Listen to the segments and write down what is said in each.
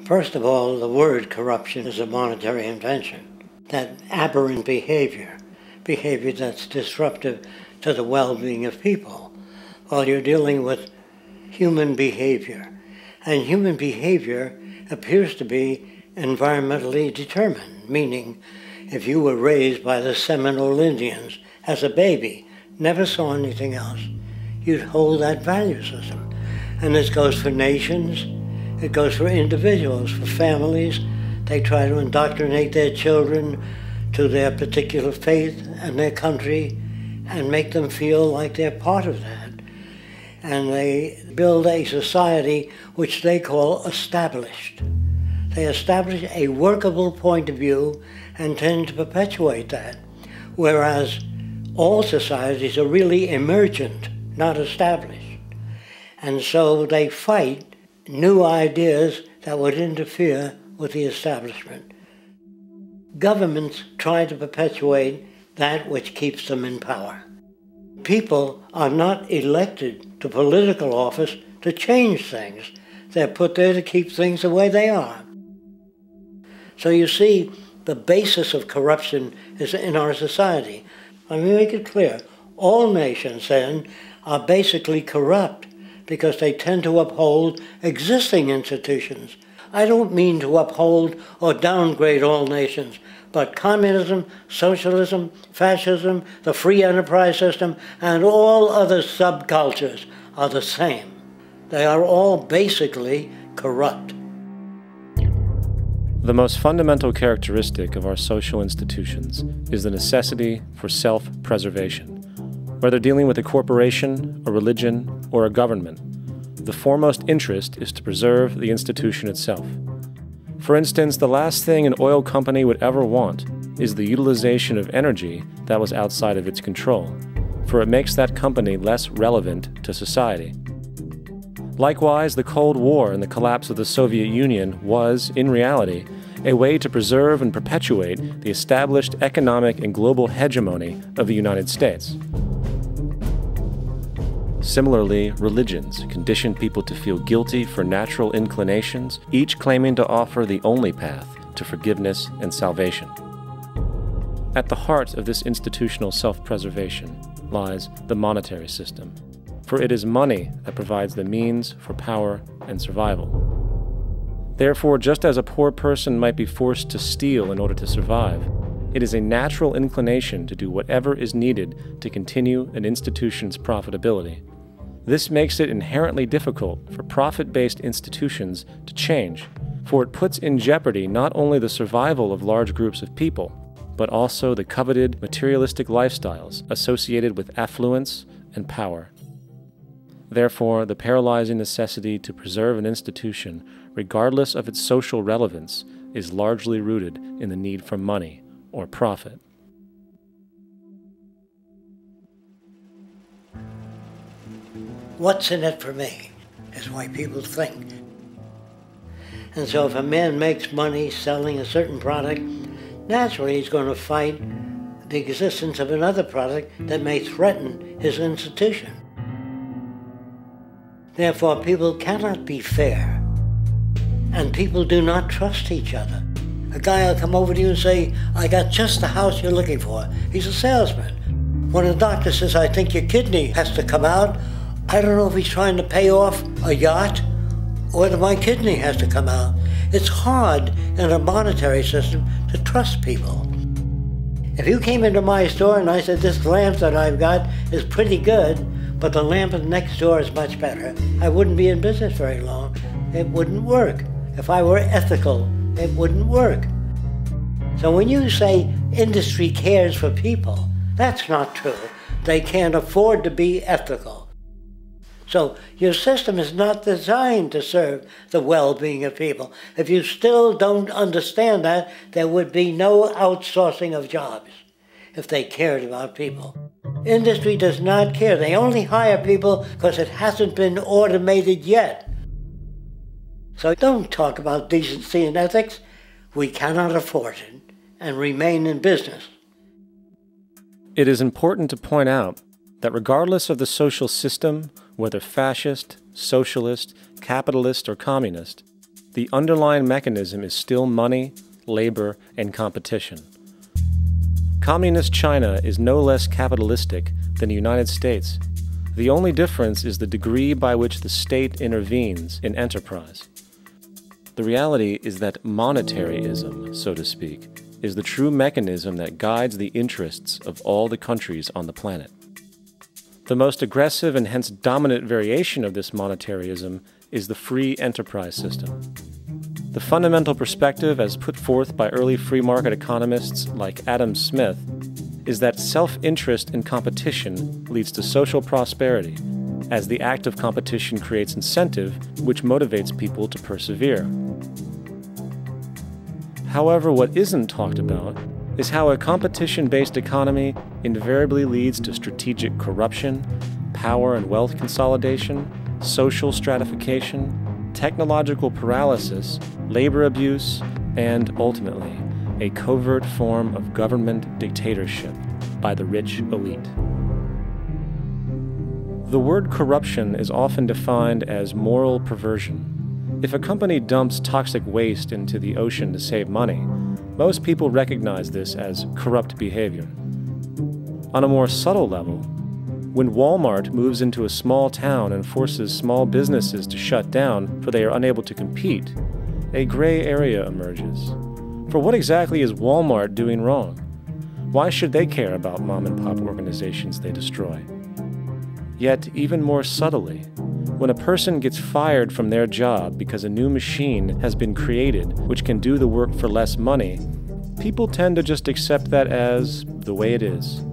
First of all, the word corruption is a monetary invention. That aberrant behavior that's disruptive to the well-being of people, while you're dealing with human behavior. And human behavior appears to be environmentally determined, meaning if you were raised by the Seminole Indians as a baby, never saw anything else, you'd hold that value system. And this goes for nations, it goes for individuals, for families. They try to indoctrinate their children to their particular faith and their country and make them feel like they're part of that. And they build a society which they call established. They establish a workable point of view and tend to perpetuate that, whereas all societies are really emergent, not established. And so they fight new ideas that would interfere with the establishment. Governments try to perpetuate that which keeps them in power. People are not elected to political office to change things. They're put there to keep things the way they are. So you see, the basis of corruption is in our society. Let me make it clear. All nations, then, are basically corrupt because they tend to uphold existing institutions. I don't mean to uphold or downgrade all nations, but communism, socialism, fascism, the free enterprise system, and all other subcultures are the same. They are all basically corrupt. The most fundamental characteristic of our social institutions is the necessity for self-preservation. Whether dealing with a corporation, a religion, or a government, the foremost interest is to preserve the institution itself. For instance, the last thing an oil company would ever want is the utilization of energy that was outside of its control, for it makes that company less relevant to society. Likewise, the Cold War and the collapse of the Soviet Union was, in reality, a way to preserve and perpetuate the established economic and global hegemony of the United States. Similarly, religions condition people to feel guilty for natural inclinations, each claiming to offer the only path to forgiveness and salvation. At the heart of this institutional self-preservation lies the monetary system, for it is money that provides the means for power and survival. Therefore, just as a poor person might be forced to steal in order to survive, it is a natural inclination to do whatever is needed to continue an institution's profitability. This makes it inherently difficult for profit-based institutions to change, for it puts in jeopardy not only the survival of large groups of people, but also the coveted materialistic lifestyles associated with affluence and power. Therefore, the paralyzing necessity to preserve an institution, regardless of its social relevance, is largely rooted in the need for money or profit. What's in it for me is the way people think. And so if a man makes money selling a certain product, naturally he's going to fight the existence of another product that may threaten his institution. Therefore, people cannot be fair, and people do not trust each other. A guy will come over to you and say, I got just the house you're looking for. He's a salesman. When a doctor says, I think your kidney has to come out, I don't know if he's trying to pay off a yacht or whether my kidney has to come out. It's hard in a monetary system to trust people. If you came into my store and I said, this lamp that I've got is pretty good, but the lamp next door is much better, I wouldn't be in business very long. It wouldn't work. If I were ethical, it wouldn't work. So when you say industry cares for people, that's not true. They can't afford to be ethical. So your system is not designed to serve the well-being of people. If you still don't understand that, there would be no outsourcing of jobs if they cared about people. Industry does not care. They only hire people because it hasn't been automated yet. So don't talk about decency and ethics. We cannot afford it and remain in business. It is important to point out that regardless of the social system, whether fascist, socialist, capitalist, or communist, The underlying mechanism is still money, labor, and competition. Communist China is no less capitalistic than the United States. The only difference is the degree by which the state intervenes in enterprise. The reality is that monetaryism, so to speak, is the true mechanism that guides the interests of all the countries on the planet. The most aggressive and hence dominant variation of this monetaryism is the free enterprise system. The fundamental perspective, as put forth by early free market economists like Adam Smith, is that self-interest in competition leads to social prosperity, as the act of competition creates incentive, which motivates people to persevere. However, what isn't talked about is how a competition-based economy invariably leads to strategic corruption, power and wealth consolidation, social stratification, technological paralysis, labor abuse, and, ultimately, a covert form of government dictatorship by the rich elite. The word corruption is often defined as moral perversion. If a company dumps toxic waste into the ocean to save money, most people recognize this as corrupt behavior. On a more subtle level, when Walmart moves into a small town and forces small businesses to shut down for they are unable to compete, a gray area emerges. For what exactly is Walmart doing wrong? Why should they care about mom-and-pop organizations they destroy? Yet, even more subtly, when a person gets fired from their job because a new machine has been created which can do the work for less money, people tend to just accept that as the way it is,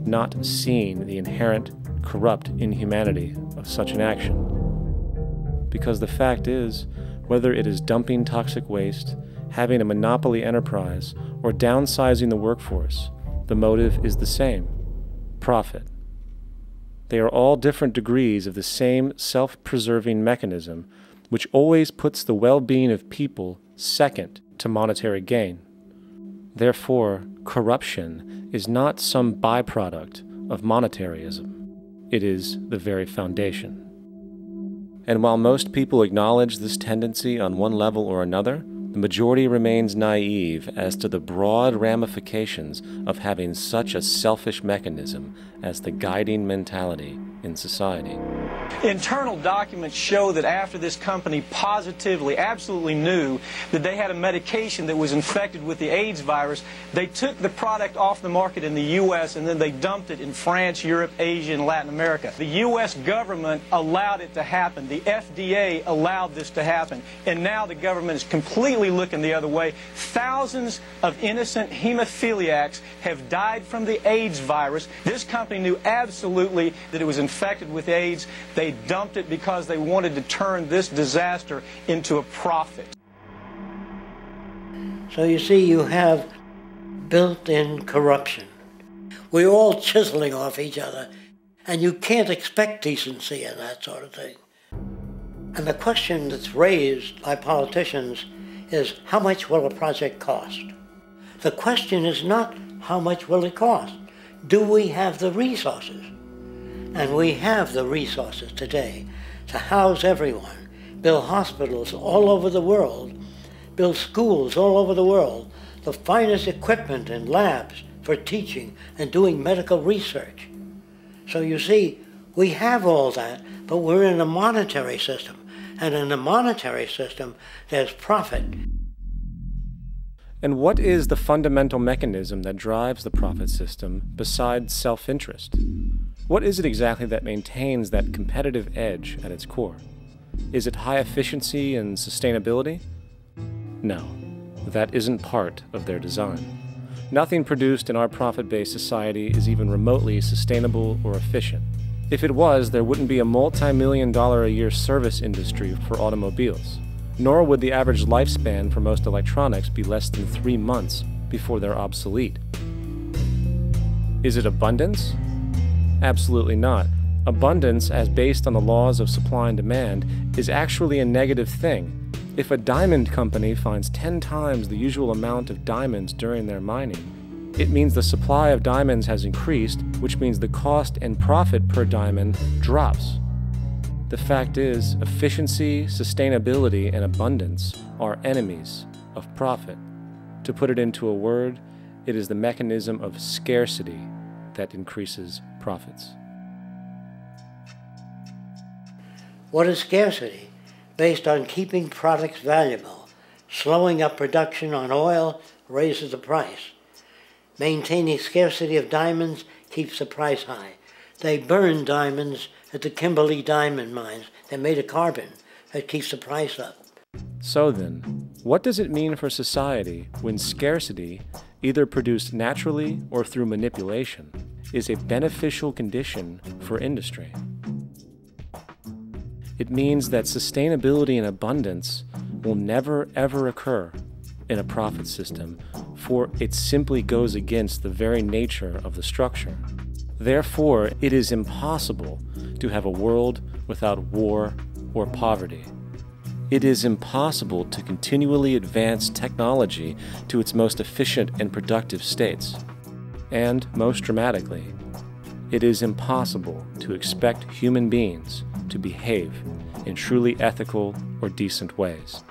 not seeing the inherent, corrupt inhumanity of such an action. Because the fact is, whether it is dumping toxic waste, having a monopoly enterprise, or downsizing the workforce, the motive is the same: profit. They are all different degrees of the same self-preserving mechanism, which always puts the well-being of people second to monetary gain. Therefore, corruption is not some byproduct of monetaryism. It is the very foundation. And while most people acknowledge this tendency on one level or another, the majority remains naive as to the broad ramifications of having such a selfish mechanism as the guiding mentality in society. Internal documents show that after this company positively, absolutely knew that they had a medication that was infected with the AIDS virus, they took the product off the market in the U.S. and then they dumped it in France, Europe, Asia, and Latin America. The U.S. government allowed it to happen. The FDA allowed this to happen. And now the government is completely looking the other way. Thousands of innocent hemophiliacs have died from the AIDS virus. This company knew absolutely that it was infected with AIDS. They dumped it because they wanted to turn this disaster into a profit. So you see, you have built-in corruption. We're all chiseling off each other, and you can't expect decency in that sort of thing. And the question that's raised by politicians is, how much will a project cost? The question is not, how much will it cost? Do we have the resources? And we have the resources today to house everyone, build hospitals all over the world, build schools all over the world, the finest equipment and labs for teaching and doing medical research. So you see, we have all that, but we're in a monetary system. And in the monetary system, there's profit. And what is the fundamental mechanism that drives the profit system besides self-interest? What is it exactly that maintains that competitive edge at its core? Is it high efficiency and sustainability? No, that isn't part of their design. Nothing produced in our profit-based society is even remotely sustainable or efficient. If it was, there wouldn't be a multi-million-dollar-a-year service industry for automobiles, nor would the average lifespan for most electronics be less than 3 months before they're obsolete. Is it abundance? Absolutely not. Abundance, as based on the laws of supply and demand, is actually a negative thing. If a diamond company finds 10 times the usual amount of diamonds during their mining, it means the supply of diamonds has increased, which means the cost and profit per diamond drops. The fact is, efficiency, sustainability, and abundance are enemies of profit. To put it into a word, it is the mechanism of scarcity that increases profits. What is scarcity? Based on keeping products valuable. Slowing up production on oil raises the price. Maintaining scarcity of diamonds keeps the price high. They burn diamonds at the Kimberley diamond mines. They made a carbon that keeps the price up. So then, what does it mean for society when scarcity, either produced naturally or through manipulation, is a beneficial condition for industry? It means that sustainability and abundance will never ever occur in a profit system, for it simply goes against the very nature of the structure. Therefore, it is impossible to have a world without war or poverty. It is impossible to continually advance technology to its most efficient and productive states. And, most dramatically, it is impossible to expect human beings to behave in truly ethical or decent ways.